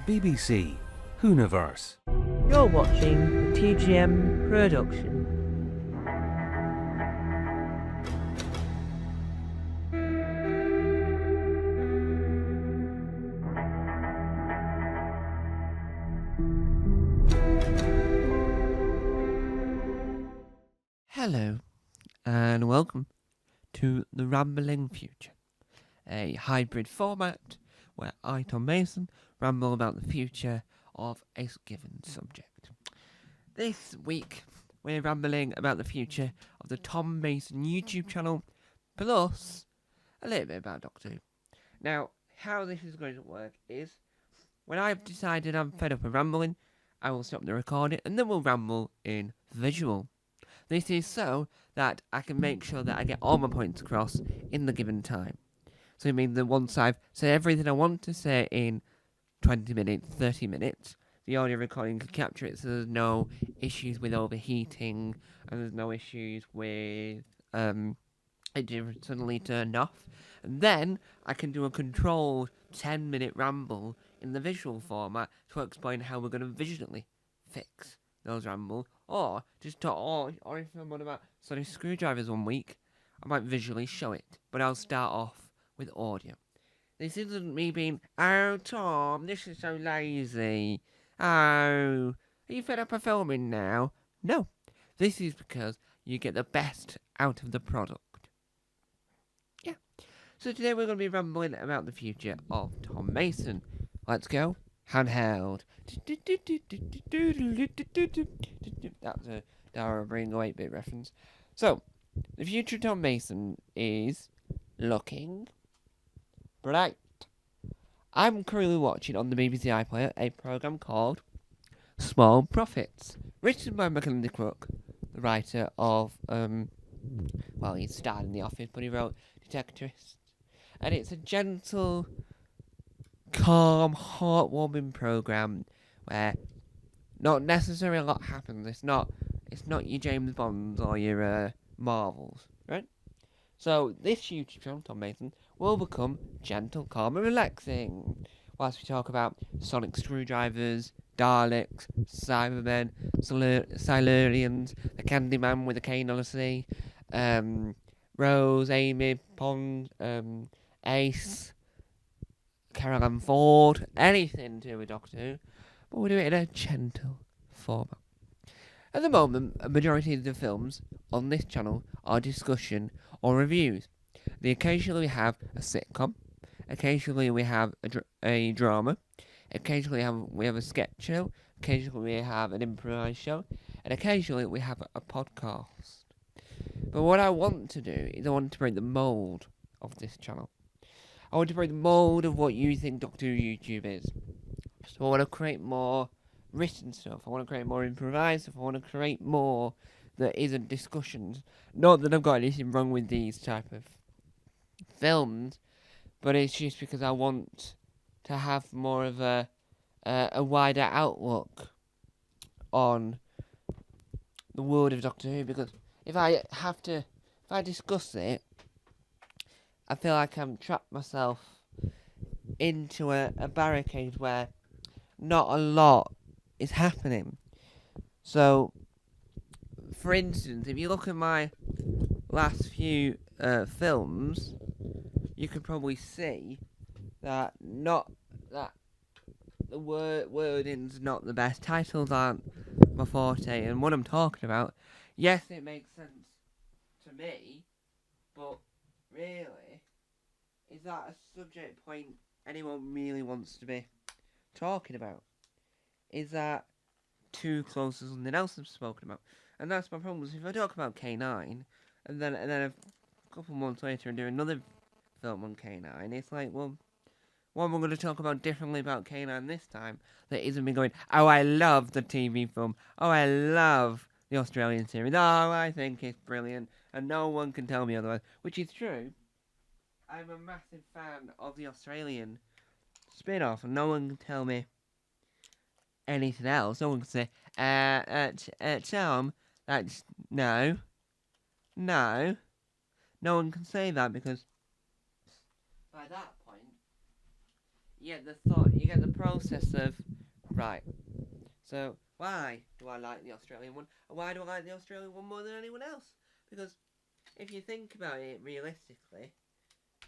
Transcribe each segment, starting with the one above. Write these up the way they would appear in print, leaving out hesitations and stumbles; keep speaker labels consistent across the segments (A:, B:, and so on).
A: BBC Hooniverse.
B: You're watching the TGM production.
C: Hello, and welcome to The Rambling Future, a hybrid format where I, Tom Mason, ramble about the future of a given subject. This week, we're rambling about the future of the Tom Mason YouTube channel, plus a little bit about Doctor Who. Now, how this is going to work is, when I've decided I'm fed up of rambling, I will stop the recording, and then we'll ramble in visual. This is so that I can make sure that I get all my points across in the given time. So it means that once I've said everything I want to say in 20 minutes, 30 minutes, the audio recording can capture it, so there's no issues with overheating, and there's no issues with it suddenly turned off. And then I can do a controlled 10-minute ramble in the visual format to explain how we're going to visually fix those rambles, or just talk, or if I'm on about sonic screwdrivers one week, I might visually show it, but I'll start off with audio. This isn't me being, oh Tom, this is so lazy. Oh, are you fed up of filming now? No, this is because you get the best out of the product. Yeah. So today we're going to be rambling about the future of Tom Mason. Let's go. Handheld. That's a Dara Bringo 8-bit reference. So, the future of Tom Mason is looking bright. I'm currently watching on the BBC iPlayer a programme called Small Profits, written by Mackenzie Crook, the writer of, he starred in The Office, but he wrote Detectivist. And it's a gentle, calm, heartwarming programme where not necessarily a lot happens. It's not your James Bonds or your Marvels, right? So this YouTube channel, Tom Mason, will become gentle, calm, and relaxing, whilst we talk about sonic screwdrivers, Daleks, Cybermen, Silurians, the Candyman with a cane on a C, Rose, Amy, Pond, Ace, Caroline Ford, anything to do with Doctor Who, but we'll do it in a gentle format. At the moment, a majority of the films on this channel are discussion or reviews. Occasionally we have a sitcom, occasionally we have a drama, occasionally we have a sketch show, occasionally we have an improvised show, and occasionally we have a podcast. But what I want to do is I want to break the mould of this channel. I want to break the mould of what you think Doctor Who YouTube is. So I want to create more written stuff. I want to create more improvised stuff. I want to create more that isn't discussions. Not that I've got anything wrong with these type of films, but it's just because I want to have more of a wider outlook on the world of Doctor Who. Because if I discuss it, I feel like I'm trapped myself into a barricade where not a lot is happening. So, for instance, if you look at my last few films, you could probably see that the wording's not the best, titles aren't my forte, and what I'm talking about, yes, it makes sense to me, but really, is that a subject point anyone really wants to be talking about? Is that too close to something else I've spoken about? And that's my problem. If I talk about K9, and then a couple months later and do another film on K9, it's like, well, what am I going to talk about differently about K9 this time that isn't me going, oh, I love the TV film, oh, I love the Australian series, oh, I think it's brilliant, and no one can tell me otherwise, which is true. I'm a massive fan of the Australian spin-off, and no one can tell me anything else. No one can say, Tom, that's, no, no one can say that, because by that point, get the thought, you get the process of, right, so why do I like the Australian one? And why do I like the Australian one more than anyone else? Because if you think about it realistically,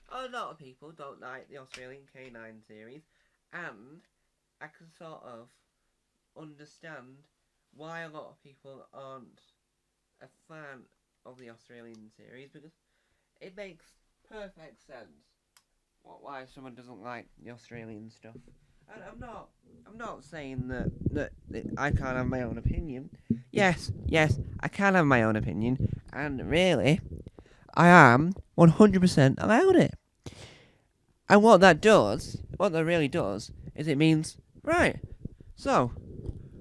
C: a lot of people don't like the Australian K9 series, and I can sort of understand why a lot of people aren't a fan of the Australian series, because it makes perfect sense why someone doesn't like the Australian stuff. And I'm not saying that I can't have my own opinion. Yes, I can have my own opinion, and really, I am 100% allowed it. And what that really does, is it means, right, so,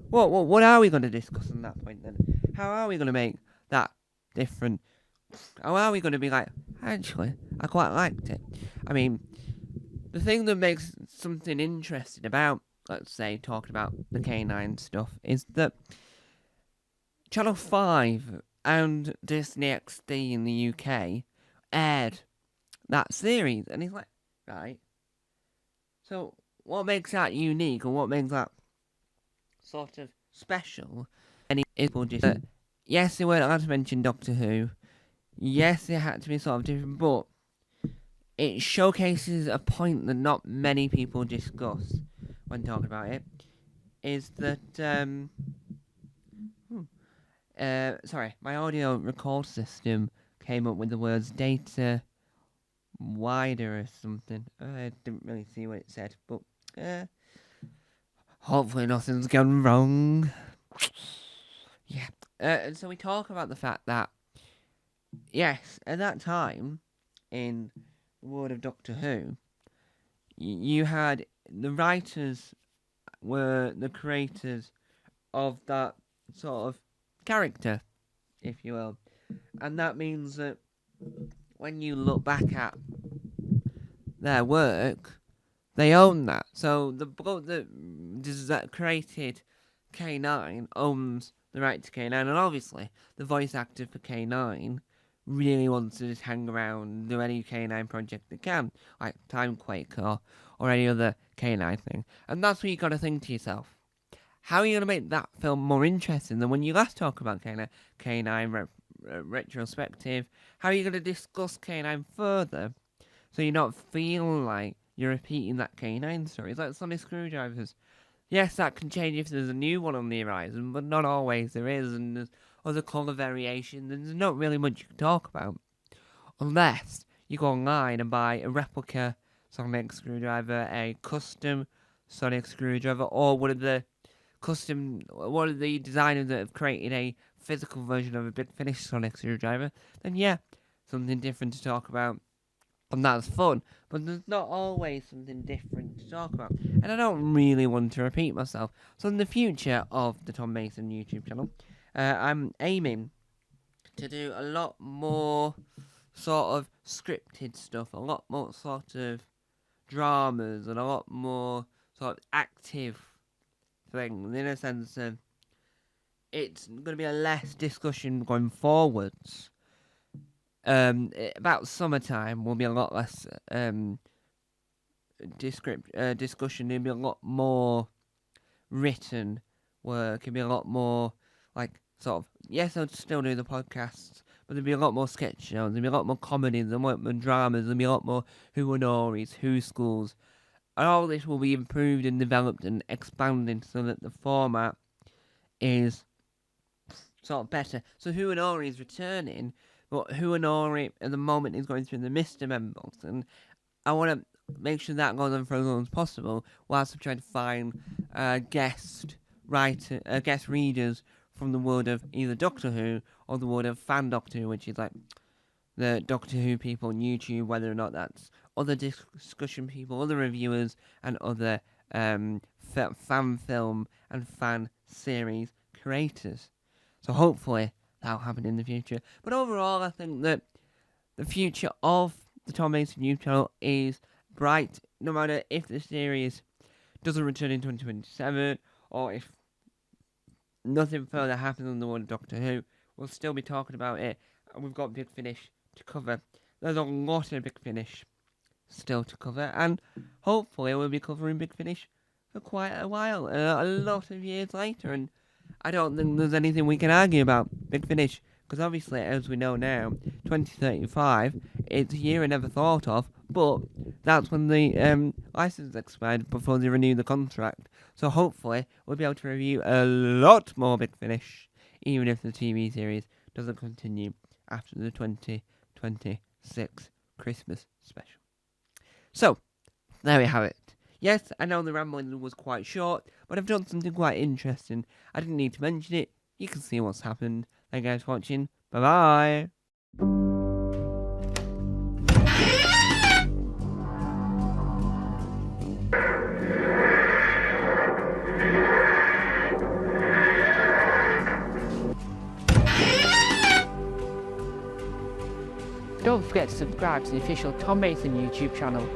C: what are we going to discuss on that point then? How are we going to make that different? How are we going to be like, actually, I quite liked it? I mean, the thing that makes something interesting about, let's say, talking about the K9 stuff, is that Channel 5 and Disney XD in the UK aired that series, and it's like, right, so what makes that unique, or what makes that sort of special? And it will just that, yes, they weren't allowed to mention Doctor Who, yes, it had to be sort of different, but it showcases a point that not many people discuss when talking about it, is that, sorry, my audio record system came up with the words data wider or something. I didn't really see what it said, but hopefully nothing's gone wrong. Yeah. And so we talk about the fact that, yes, at that time, in the world of Doctor Who, you had the writers were the creators of that sort of character, if you will. And that means that when you look back at their work, they own that. So the bloke that created K9 owns the right to K9, and obviously the voice actor for K9 really wants to just hang around and do any K9 project they can, like Timequake or any other K9 thing. And that's what you got to think to yourself. How are you going to make that film more interesting than when you last talk about K9 retrospective? How are you going to discuss K9 further so you're not feeling like you're repeating that K9 story? It's like Sonic Screwdrivers. Yes, that can change if there's a new one on the horizon, but not always there is, and there's other colour variation, and there's not really much you can talk about. Unless you go online and buy a replica Sonic Screwdriver, a custom Sonic Screwdriver, or one of the designers that have created a physical version of a Big Finish Sonic Screwdriver, then yeah, something different to talk about. And that's fun, but there's not always something different to talk about. And I don't really want to repeat myself. So in the future of the Tom Mason YouTube channel, I'm aiming to do a lot more sort of scripted stuff, a lot more sort of dramas, and a lot more sort of active things, in a sense of it's going to be a less discussion going forwards. About summertime will be a lot less discussion. There'll be a lot more written work. It'll be a lot more like sort of, yes, I'll still do the podcasts, but there'll be a lot more sketch shows. There'll be a lot more comedies, there'll be a lot more dramas. There'll be a lot more Who and Ories, Who Schools, and all this will be improved and developed and expanded so that the format is sort of better. So Who and Ori is returning, but Who and Ori at the moment is going through the Mr. Members, and I want to make sure that goes on for as long as possible, whilst I'm trying to find guest readers from the world of either Doctor Who or the world of Fan Doctor Who, which is like the Doctor Who people on YouTube, whether or not that's other discussion people, other reviewers, and other fan film and fan series creators. So hopefully that'll happen in the future. But overall, I think that the future of the Tom Mason YouTube channel is bright, no matter if the series doesn't return in 2027, or if nothing further happens on the world of Doctor Who. We'll still be talking about it, and we've got Big Finish to cover. There's a lot of Big Finish still to cover, and hopefully we'll be covering Big Finish for quite a while, a lot of years later, and I don't think there's anything we can argue about Big Finish, because obviously, as we know now, 2035, it's a year I never thought of, but that's when the license expired before they renew the contract, so hopefully we'll be able to review a lot more Big Finish, even if the TV series doesn't continue after the 2026 Christmas special. So, there we have it. Yes, I know the rambling was quite short, but I've done something quite interesting. I didn't need to mention it. You can see what's happened. Thank you guys for watching. Bye-bye.
D: Don't forget to subscribe to the official Tom Mason YouTube channel.